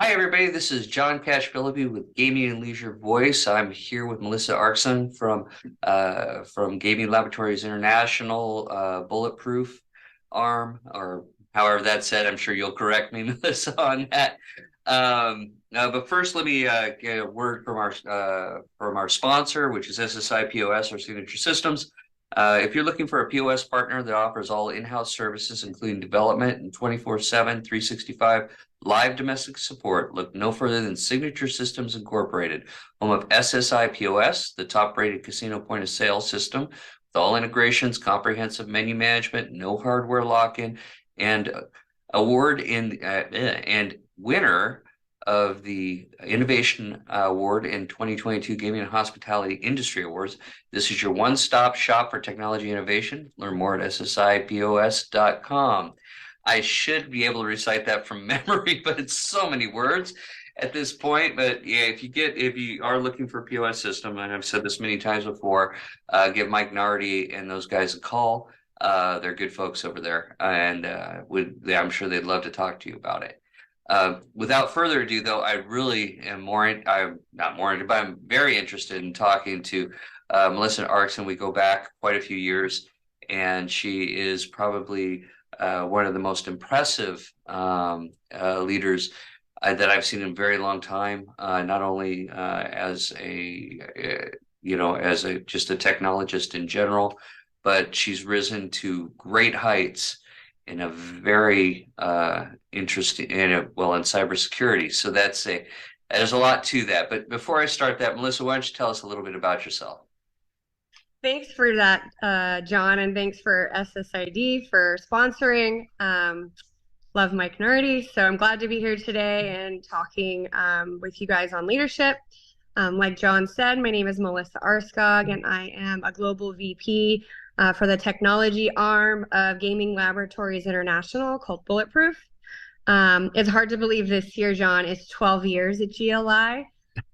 Hi, everybody. This is John Cash Philippi with Gaming and Leisure Voice. I'm here with Melissa Arkson from Gaming Laboratories International, Bulletproof arm, or however that's said. I'm sure you'll correct me, Melissa, on that. But first, let me get a word from our sponsor, which is SSI POS or Signature Systems. If you're looking for a POS partner that offers all in-house services, including development and 24/7, 365 live domestic support, look no further than Signature Systems Incorporated, home of SSI POS, the top-rated casino point-of-sale system with all integrations, comprehensive menu management, no hardware lock-in, and and winner of the Innovation Award in 2022 Gaming and Hospitality Industry Awards. This is your one-stop shop for technology innovation. Learn more at ssipos.com. I should be able to recite that from memory, but it's so many words at this point. But yeah, if you are looking for a POS system, and I've said this many times before, give Mike Nardi and those guys a call. They're good folks over there, and I'm sure they'd love to talk to you about it. Without further ado, though, I really am I'm not more interested, but I'm very interested in talking to Melissa Arkson. We go back quite a few years, and she is probably one of the most impressive leaders that I've seen in a very long time. Not only as just a technologist in general, but she's risen to great heights in a very interesting, in cybersecurity. So there's a lot to that. But before I start that, Melissa, why don't you tell us a little bit about yourself? Thanks for that, John, and thanks for SSID for sponsoring. Love Mike Nardi. So I'm glad to be here today and talking with you guys on leadership. Like John said, my name is Melissa Aarskaug, and I am a global VP for the technology arm of Gaming Laboratories International called Bulletproof. It's hard to believe this year, John, is 12 years at GLI.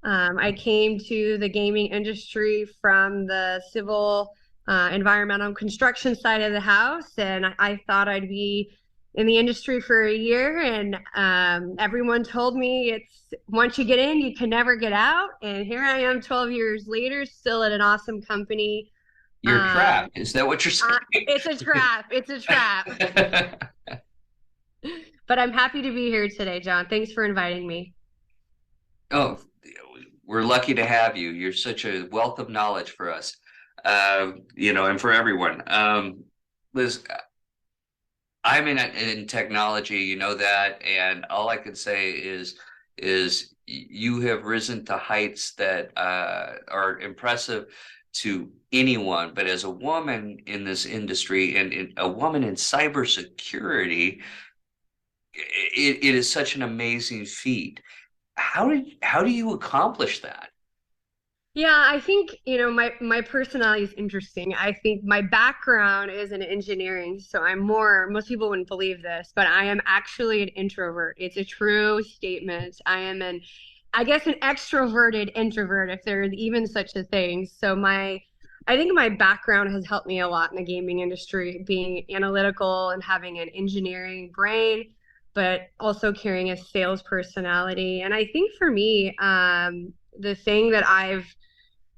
I came to the gaming industry from the civil, environmental construction side of the house, and I thought I'd be in the industry for a year. And everyone told me it's once you get in, you can never get out. And here I am, 12 years later, still at an awesome company. You're trapped. Is that what you're saying? It's a trap. It's a trap. But I'm happy to be here today, John. Thanks for inviting me. Oh, we're lucky to have you. You're such a wealth of knowledge for us, and for everyone. Liz, I'm in technology, you know that, and all I can say is you have risen to heights that are impressive to anyone. But as a woman in this industry and a woman in cybersecurity, it is such an amazing feat. How do you accomplish that? Yeah, I think, my personality is interesting. I think my background is in engineering, so most people wouldn't believe this, but I am actually an introvert. It's a true statement. I guess an extroverted introvert, if there's even such a thing. I think my background has helped me a lot in the gaming industry, being analytical and having an engineering brain, but also carrying a sales personality. And I think for me, the thing that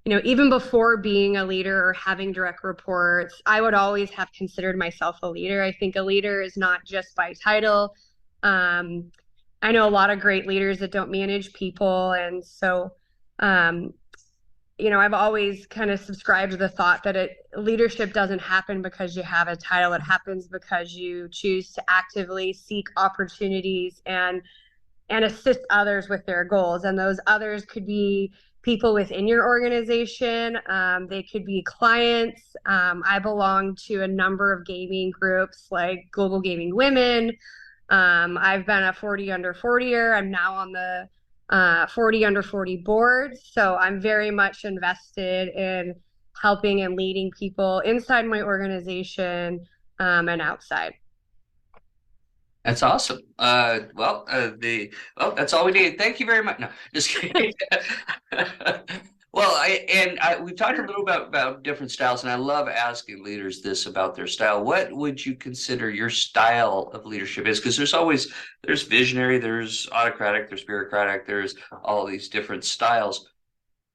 even before being a leader or having direct reports, I would always have considered myself a leader. I think a leader is not just by title. Um, I know a lot of great leaders that don't manage people. And so, um, I've always kind of subscribed to the thought that leadership doesn't happen because you have a title. It happens because you choose to actively seek opportunities and assist others with their goals. And those others could be people within your organization. They could be clients. I belong to a number of gaming groups like Global Gaming Women. I've been a 40 under 40er. I'm now on the 40 under 40 board. So I'm very much invested in helping and leading people inside my organization and outside. That's awesome. That's all we need. Thank you very much. No, just kidding. Well, we've talked a little about different styles, and I love asking leaders this about their style. What would you consider your style of leadership is? Because there's visionary, there's autocratic, there's bureaucratic, there's all these different styles.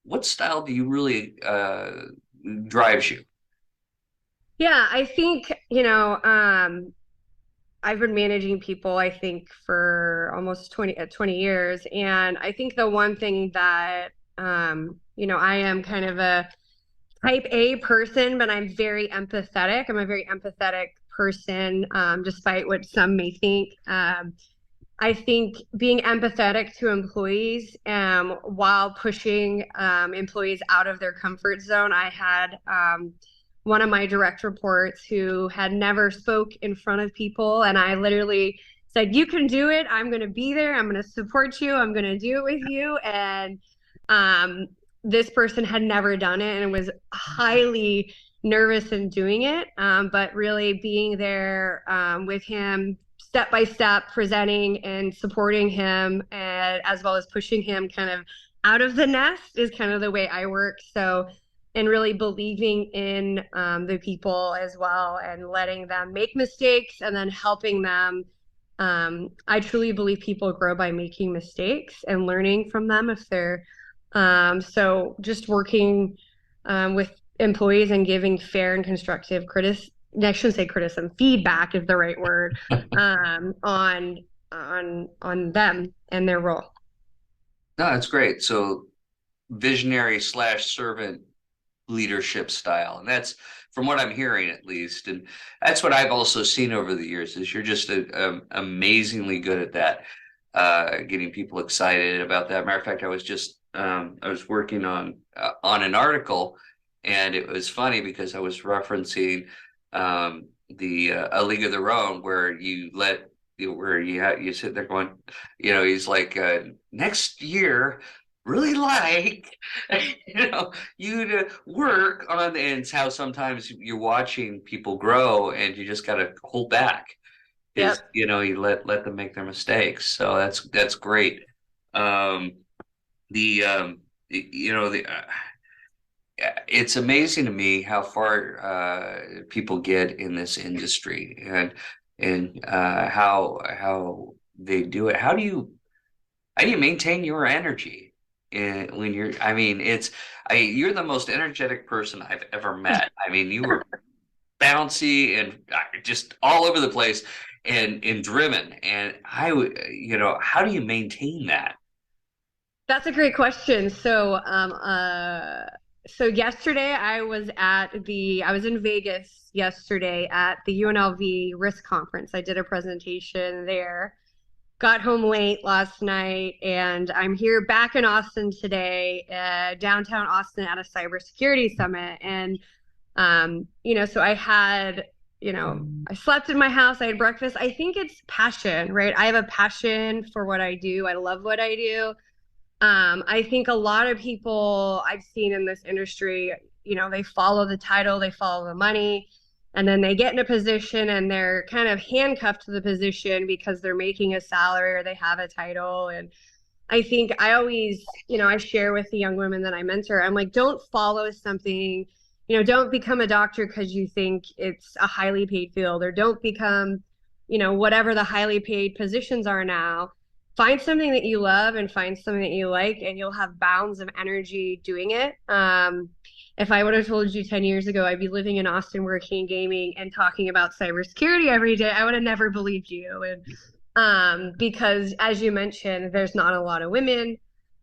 What style do you really drives you? Yeah, I think, I've been managing people, I think, for almost 20 years. And I think the one thing that, I am kind of a type A person, but I'm very empathetic. I'm a very empathetic person, despite what some may think. I think being empathetic to employees while pushing employees out of their comfort zone. I had one of my direct reports who had never spoke in front of people, and I literally said, "You can do it. I'm going to be there. I'm going to support you. I'm going to do it with you." And um, this person had never done it and was highly nervous in doing it, but really being there with him step by step, presenting and supporting him, and as well as pushing him kind of out of the nest is kind of the way I work. So, and really believing in the people as well and letting them make mistakes and then helping them. I truly believe people grow by making mistakes and learning from them if they're so just working with employees and giving fair and constructive criticism. I shouldn't say criticism, feedback is the right word, on them and their role. No, that's great. So visionary slash servant leadership style. And that's from what I'm hearing, at least. And that's what I've also seen over the years is you're just amazingly good at that, getting people excited about that. Matter of fact, I was working on an article, and it was funny because I was referencing the A League of Their Own, where you sit there going, he's like, next year really like you to work on, and it's how sometimes you're watching people grow and you just got to hold back is Yep. you let them make their mistakes, so that's great. um the the It's amazing to me how far people get in this industry, and how they do it. How do you maintain your energy when you're, I mean, you're the most energetic person I've ever met. I mean, you were bouncy and just all over the place and driven. And I would, how do you maintain that? That's a great question. So yesterday I was in Vegas yesterday at the UNLV Risk Conference. I did a presentation there. Got home late last night, and I'm here back in Austin today, downtown Austin at a cybersecurity summit. And so I slept in my house, I had breakfast. I think it's passion, right? I have a passion for what I do. I love what I do. I think a lot of people I've seen in this industry, they follow the title, they follow the money, and then they get in a position and they're kind of handcuffed to the position because they're making a salary or they have a title. And I think I always, I share with the young women that I mentor, I'm like, don't follow something, don't become a doctor because you think it's a highly paid field, or don't become, whatever the highly paid positions are now. Find something that you love and find something that you like, and you'll have bounds of energy doing it. If I would have told you 10 years ago I'd be living in Austin working in gaming and talking about cybersecurity every day, I would have never believed you. And because as you mentioned, there's not a lot of women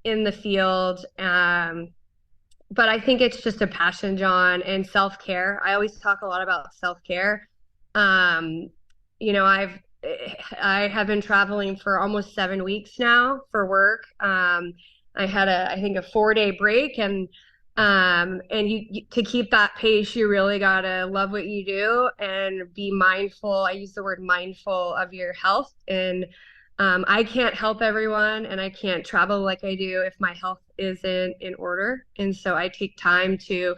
in the field. But I think it's just a passion, John, and self-care. I always talk a lot about self-care. Um, you know, I've I have been traveling for almost 7 weeks now for work. I had I think a 4 day break, and to keep that pace, you really gotta love what you do and be mindful. I use the word mindful of your health, and I can't help everyone, and I can't travel like I do if my health isn't in order. And so I take time to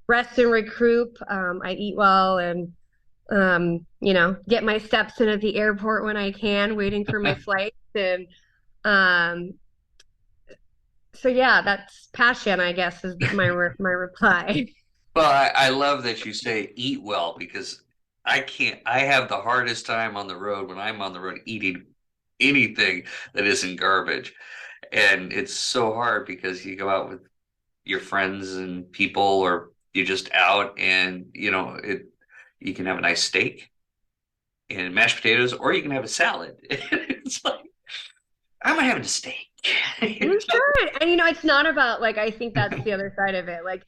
rest and recoup. I eat well and get my steps in at the airport when I can, waiting for my flight. And um, So yeah, that's passion, I guess, is my reply. Well, I love that you say eat well because I can't, I have the hardest time on the road when I'm on the road eating anything that isn't garbage. And it's so hard because you go out with your friends and people, or you're just out and, you can have a nice steak and mashed potatoes, or you can have a salad. It's like, I'm having a steak. You should. And it's not about like I think that's the other side of it. Like,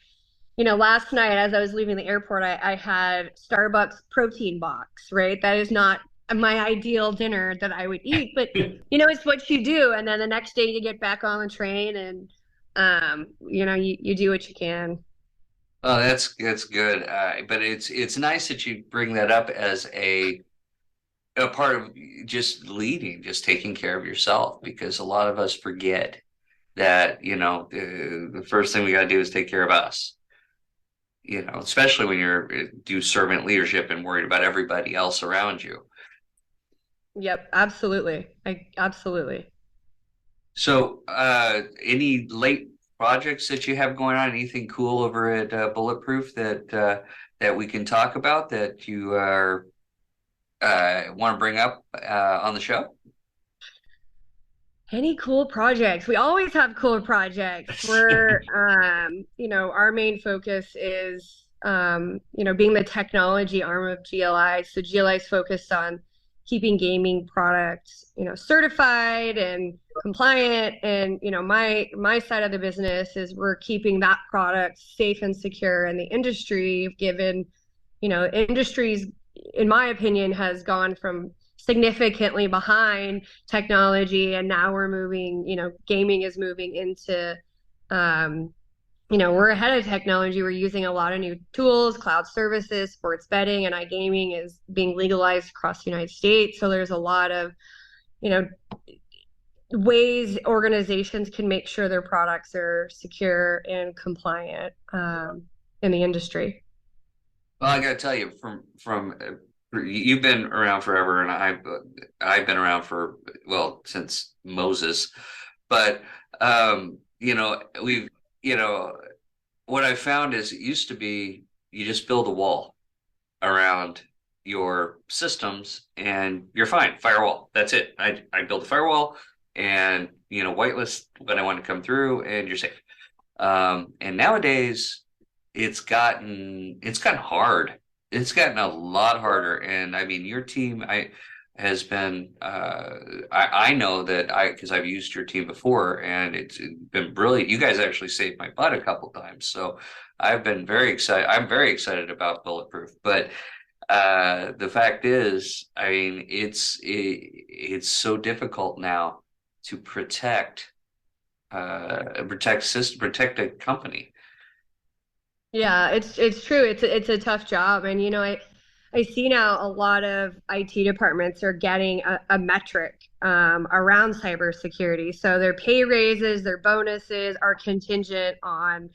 last night as I was leaving the airport, I had Starbucks protein box, right? That is not my ideal dinner that I would eat, but it's what you do. And then the next day you get back on the train and you do what you can. Oh, that's good. But it's nice that you bring that up as a part of just leading, just taking care of yourself, because a lot of us forget that, the first thing we got to do is take care of us, especially when you're do servant leadership and worried about everybody else around you. Yep, absolutely. I absolutely. So, any late projects that you have going on? Anything cool over at Bulletproof that we can talk about that you are want to bring up on the show? Any cool projects? We always have cool projects. Our main focus is, being the technology arm of GLI. So GLI is focused on keeping gaming products, certified and compliant. And, my side of the business is we're keeping that product safe and secure in the industry, given, industries, in my opinion, has gone from significantly behind technology and now we're moving, gaming is moving into we're ahead of technology. We're using a lot of new tools, cloud services, sports betting, and iGaming is being legalized across the United States. So there's a lot of, you know, ways organizations can make sure their products are secure and compliant in the industry. Well, I got to tell you, you've been around forever, and I've been around for, well, since Moses. But we've you know what I found is it used to be you just build a wall around your systems and you're fine. Firewall. That's it. I build a firewall and whitelist when I want to come through and you're safe. And nowadays it's gotten hard. It's gotten a lot harder. And I mean your team has been I know that because I've used your team before and it's been brilliant. You guys actually saved my butt a couple times. So I've been very excited. I'm very excited about Bulletproof. But the fact is, I mean, it's so difficult now to protect a company. Yeah, it's true. It's a tough job, and I see now a lot of IT departments are getting a metric around cybersecurity. So their pay raises, their bonuses are contingent on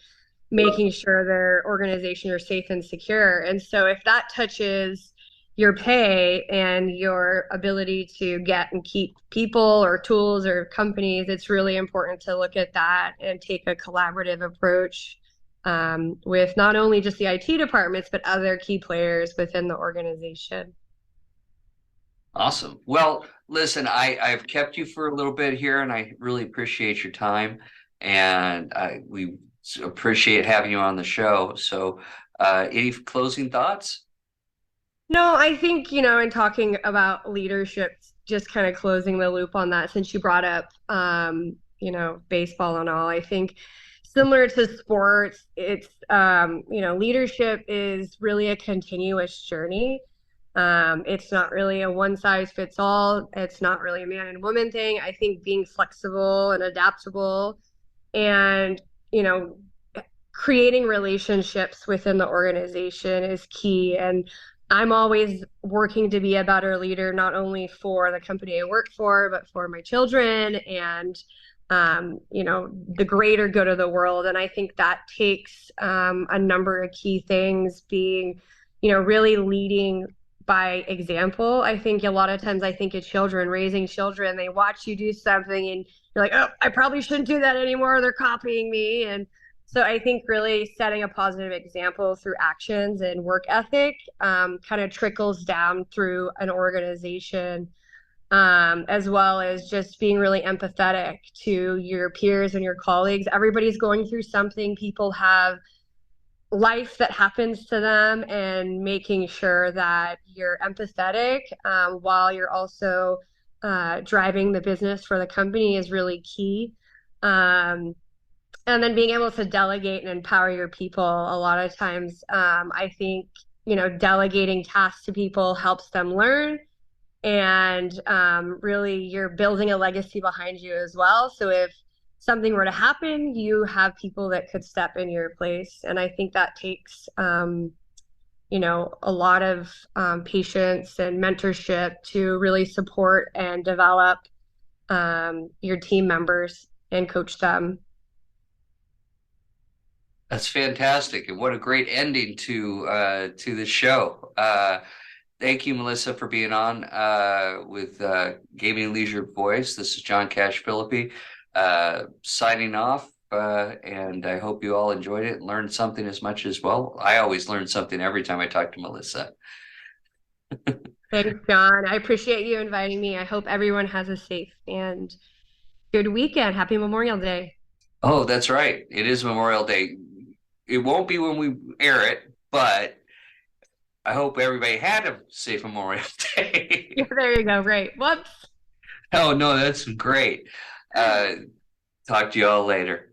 making sure their organization are safe and secure. And so if that touches your pay and your ability to get and keep people or tools or companies, it's really important to look at that and take a collaborative approach with not only just the IT departments, but other key players within the organization. Awesome. Well, listen, I've kept you for a little bit here, and I really appreciate your time, and we appreciate having you on the show. So, any closing thoughts? No, I think, in talking about leadership, just kind of closing the loop on that, since you brought up, baseball and all, I think similar to sports, it's, leadership is really a continuous journey. It's not really a one size fits all. It's not really a man and woman thing. I think being flexible and adaptable and, you know, creating relationships within the organization is key. And I'm always working to be a better leader, not only for the company I work for, but for my children and, the greater good of the world. And I think that takes a number of key things being, really leading by example. I think a lot of times I think of children, raising children, they watch you do something and you're like, oh, I probably shouldn't do that anymore. They're copying me. And so I think really setting a positive example through actions and work ethic kind of trickles down through an organization, as well as just being really empathetic to your peers and your colleagues. Everybody's going through something. People have life that happens to them, and making sure that you're empathetic while you're also driving the business for the company is really key. And then being able to delegate and empower your people. A lot of times, I think, delegating tasks to people helps them learn, and really you're building a legacy behind you as well. So if something were to happen, you have people that could step in your place. And I think that takes, a lot of patience and mentorship to really support and develop your team members and coach them. That's fantastic, and what a great ending to the show. Thank you, Melissa, for being on with Gaming and Leisure Voice. This is John Cash Philippi signing off, and I hope you all enjoyed it and learned something as much as well. I always learn something every time I talk to Melissa. Thanks, John. I appreciate you inviting me. I hope everyone has a safe and good weekend. Happy Memorial Day. Oh, that's right. It is Memorial Day. It won't be when we air it, but I hope everybody had a safe Memorial Yeah, Day. there you go. Great. Whoops. Oh, no, that's great. Uh, Talk to you all later.